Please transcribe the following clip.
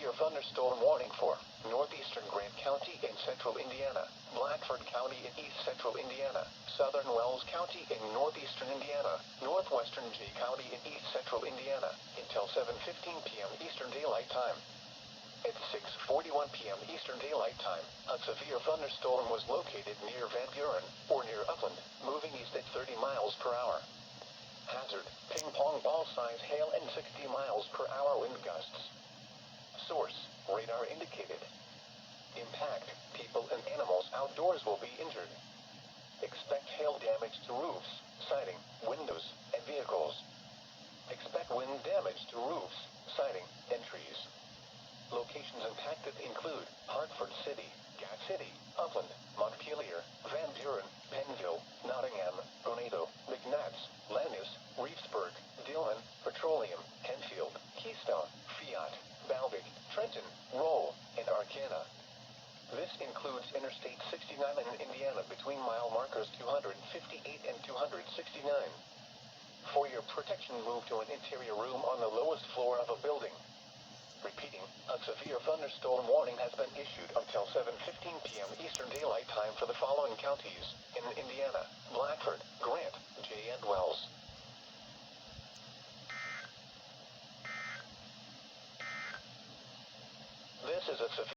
severe thunderstorm warning for northeastern Grant County in central Indiana, Blackford County in east central Indiana, southern Wells County in northeastern Indiana, northwestern Jay County in east central Indiana, until 7:15 p.m. Eastern Daylight Time. At 6:41 p.m. Eastern Daylight Time, a severe thunderstorm was located near Van Buren, or near Upland, moving east at 30 miles per hour. Hazard, ping-pong ball-size hail and 60 miles per hour wind gusts. Source, radar indicated. Impact, people and animals outdoors will be injured. Expect hail damage to roofs, siding, windows, and vehicles. Expect wind damage to roofs, siding, and trees. Locations impacted include Hartford City, Gas City, Upland, Montpelier, Van Buren, Pennville, Nottingham, Grenado, McNabbs, Lannis, Reevesburg, Dillon, Petroleum, Kenfield, Keystone, Fiat, Baltic, Trenton, Roll, and Arcana. This includes Interstate 69 in Indiana between mile markers 258 and 269. For your protection, move to an interior room on the lowest floor of a building. Repeating, a severe thunderstorm warning has been issued until 7:15 p.m. Eastern Daylight Time for the following counties in Indiana: Blackford, Grant, Jay, and Wells. This is a severe